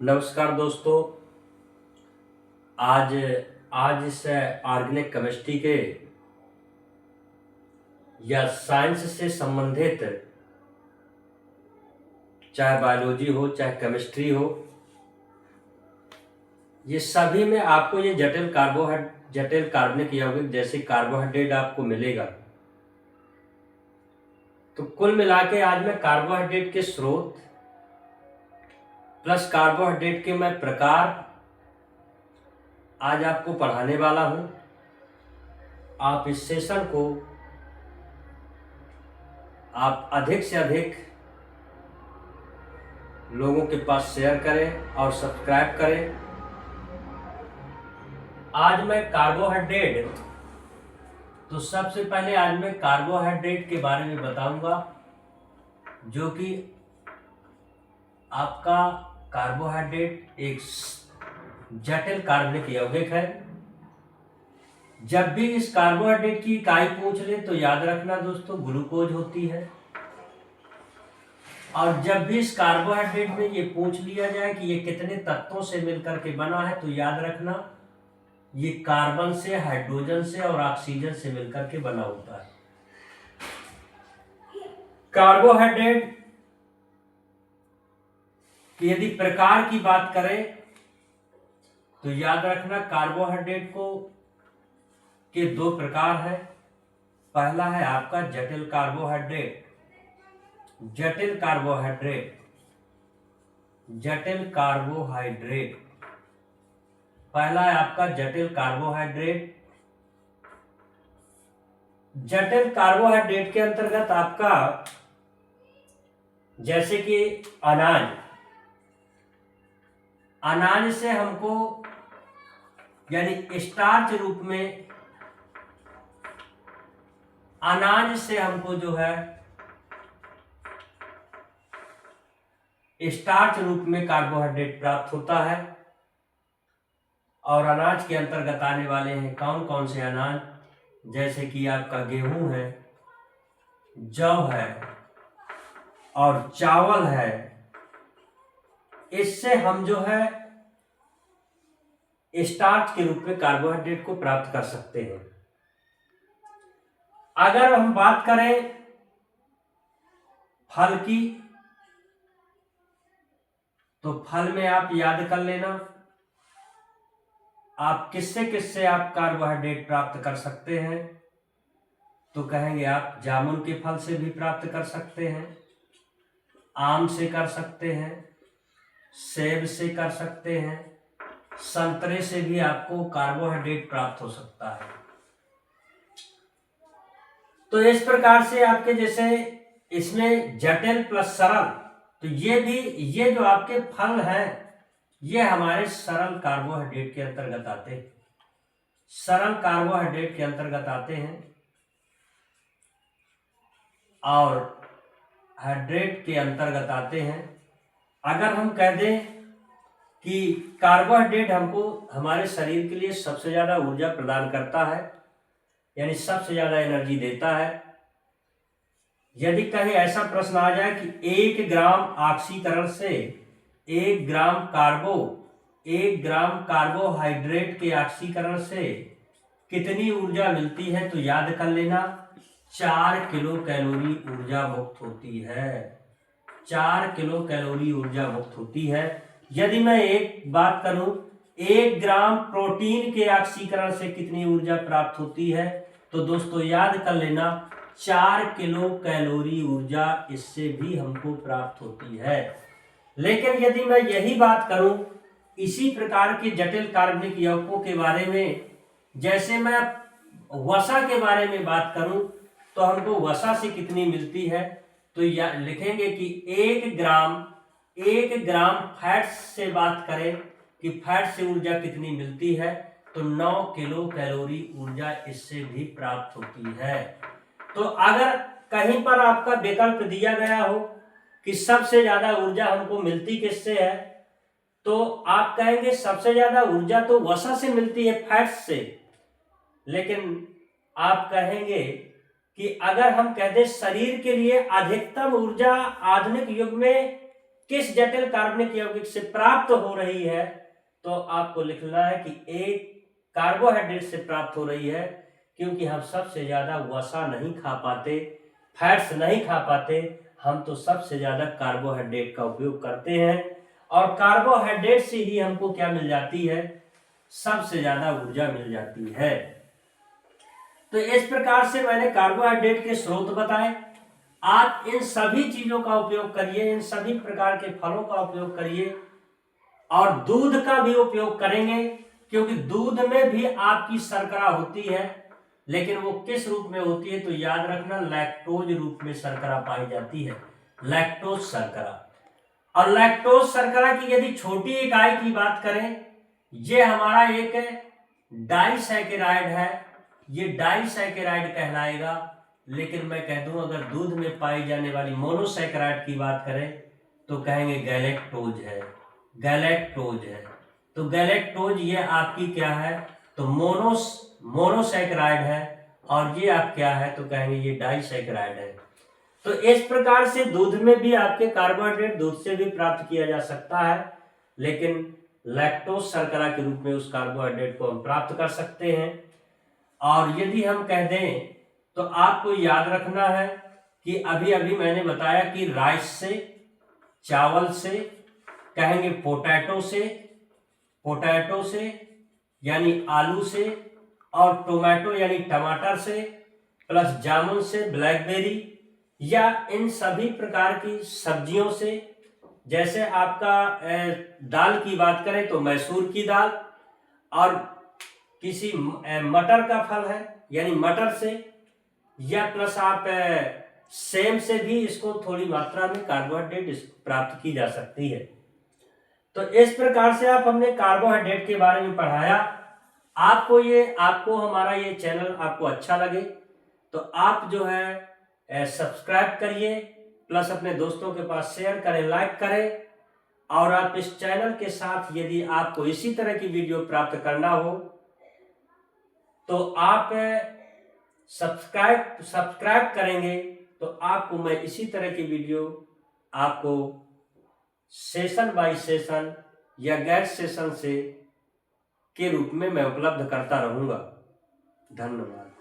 नमस्कार दोस्तों। आज आज इस ऑर्गेनिक केमिस्ट्री के या साइंस से संबंधित, चाहे बायोलॉजी हो चाहे केमिस्ट्री हो, ये सभी में आपको ये जटिल कार्बनिक यौगिक जैसे कार्बोहाइड्रेट आपको मिलेगा। तो कुल मिला के आज मैं कार्बोहाइड्रेट के स्रोत प्लस कार्बोहाइड्रेट के मैं प्रकार आज आपको पढ़ाने वाला हूं। आप इस सेशन को आप अधिक से अधिक लोगों के पास शेयर करें और सब्सक्राइब करें। आज मैं कार्बोहाइड्रेट, तो सबसे पहले आज मैं कार्बोहाइड्रेट के बारे में बताऊंगा, जो कि आपका कार्बोहाइड्रेट एक जटिल कार्बनिक यौगिक है। जब भी इस कार्बोहाइड्रेट की इकाई पूछ ले तो याद रखना दोस्तों, ग्लूकोज होती है। और जब भी इस कार्बोहाइड्रेट में ये पूछ लिया जाए कि ये कितने तत्वों से मिलकर के बना है, तो याद रखना ये कार्बन से, हाइड्रोजन से और ऑक्सीजन से मिलकर के बना होता है। कार्बोहाइड्रेट की यदि प्रकार की बात करें तो याद रखना कार्बोहाइड्रेट के दो प्रकार है। पहला है आपका जटिल कार्बोहाइड्रेट। पहला है आपका जटिल कार्बोहाइड्रेट। जटिल कार्बोहाइड्रेट के अंतर्गत आपका जैसे कि अनाज से हमको यानी स्टार्च रूप में, अनाज से हमको जो है स्टार्च रूप में कार्बोहाइड्रेट प्राप्त होता है। और अनाज के अंतर्गत आने वाले हैं कौन कौन से अनाज, जैसे कि आपका गेहूं है, जौ है और चावल है। इससे हम जो है स्टार्च के रूप में कार्बोहाइड्रेट को प्राप्त कर सकते हैं। अगर हम बात करें फल की, तो फल में आप याद कर लेना, आप किससे किससे आप कार्बोहाइड्रेट प्राप्त कर सकते हैं। तो कहेंगे आप जामुन के फल से भी प्राप्त कर सकते हैं, आम से कर सकते हैं, सेब से कर सकते हैं, संतरे से भी आपको कार्बोहाइड्रेट प्राप्त हो सकता है। तो इस प्रकार से आपके जैसे इसमें जटिल प्लस सरल, तो ये जो आपके फल हैं ये हमारे सरल कार्बोहाइड्रेट के अंतर्गत आते हैं। और हाइड्रेट के अंतर्गत आते हैं। अगर हम कह दें कि कार्बोहाइड्रेट हमको हमारे शरीर के लिए सबसे ज्यादा ऊर्जा प्रदान करता है, यानी सबसे ज्यादा एनर्जी देता है। यदि कहीं ऐसा प्रश्न आ जाए कि 1 ग्राम ऑक्सीकरण से 1 ग्राम कार्बोहाइड्रेट के ऑक्सीकरण से कितनी ऊर्जा मिलती है, तो याद कर लेना 4 किलो कैलोरी ऊर्जा मुक्त होती है। 4 किलो कैलोरी ऊर्जा मुक्त होती है। यदि मैं एक बात करूं 1 ग्राम प्रोटीन के ऑक्सीकरण से कितनी ऊर्जा प्राप्त होती है, तो दोस्तों याद कर लेना 4 किलो कैलोरी ऊर्जा इससे भी हमको प्राप्त होती है। लेकिन यदि मैं यही बात करूं इसी प्रकार के जटिल कार्बनिक यौगिकों के बारे में, जैसे मैं वसा के बारे में बात करूं, तो हमको वसा से कितनी मिलती है, तो लिखेंगे कि 1 ग्राम फैट से बात करें कि फैट से ऊर्जा कितनी मिलती है, तो 9 किलो कैलोरी ऊर्जा इससे भी प्राप्त होती है। तो अगर कहीं पर आपका विकल्प दिया गया हो कि सबसे ज्यादा ऊर्जा हमको मिलती किससे है, तो आप कहेंगे सबसे ज्यादा ऊर्जा तो वसा से मिलती है, फैट से। लेकिन आप कहेंगे कि अगर हम कह दें शरीर के लिए अधिकतम ऊर्जा आधुनिक युग में किस जटिल कार्बनिक यौगिक से प्राप्त हो रही है, तो आपको लिखना है कि एक कार्बोहाइड्रेट से प्राप्त हो रही है, क्योंकि हम सबसे ज्यादा वसा नहीं खा पाते, फैट्स नहीं खा पाते, हम तो सबसे ज्यादा कार्बोहाइड्रेट का उपयोग करते हैं, और कार्बोहाइड्रेट से ही हमको क्या मिल जाती है, सबसे ज्यादा ऊर्जा मिल जाती है। तो इस प्रकार से मैंने कार्बोहाइड्रेट के स्रोत बताए। आप इन सभी चीजों का उपयोग करिए, इन सभी प्रकार के फलों का उपयोग करिए, और दूध का भी उपयोग करेंगे, क्योंकि दूध में भी आपकी शर्करा होती है, लेकिन वो किस रूप में होती है, तो याद रखना लैक्टोज रूप में शर्करा पाई जाती है, लैक्टोज शर्करा। और लैक्टोज शर्करा की यदि छोटी इकाई की बात करें, ये हमारा एक डाइसैकेराइड है, ये डाइसैकेराइड कहलाएगा। लेकिन मैं कह दूं अगर दूध में पाई जाने वाली मोनोसैकेराइड की बात करें तो कहेंगे गैलेक्टोज है, गैलेक्टोज है। तो गैलेक्टोज ये आपकी क्या है, तो मोनोसैकेराइड है, और ये आप क्या है, तो कहेंगे ये डाइसैकेराइड है। तो इस प्रकार से दूध में भी आपके कार्बोहाइड्रेट दूध से भी प्राप्त किया जा सकता है, लेकिन लैक्टोज शर्करा के रूप में उस कार्बोहाइड्रेट को हम प्राप्त कर सकते हैं। और यदि हम कह दें तो आपको याद रखना है कि अभी अभी मैंने बताया कि राइस से, चावल से, कहेंगे पोटैटो से यानी आलू से, और टोमेटो यानी टमाटर से, प्लस जामुन से, ब्लैकबेरी, या इन सभी प्रकार की सब्जियों से। जैसे आपका दाल की बात करें तो मैसूर की दाल, और किसी मटर का फल है यानी मटर से, या प्लस आप सेम से भी इसको थोड़ी मात्रा में कार्बोहाइड्रेट प्राप्त की जा सकती है। तो इस प्रकार से हमने कार्बोहाइड्रेट के बारे में पढ़ाया। आपको हमारा ये चैनल आपको अच्छा लगे तो आप जो है सब्सक्राइब करिए, प्लस अपने दोस्तों के पास शेयर करें, लाइक करें। और आप इस चैनल के साथ यदि आपको इसी तरह की वीडियो प्राप्त करना हो तो आप सब्सक्राइब करेंगे, तो आपको मैं इसी तरह की वीडियो आपको सेशन बाय सेशन या गैर सेशन से के रूप में मैं उपलब्ध करता रहूंगा। धन्यवाद।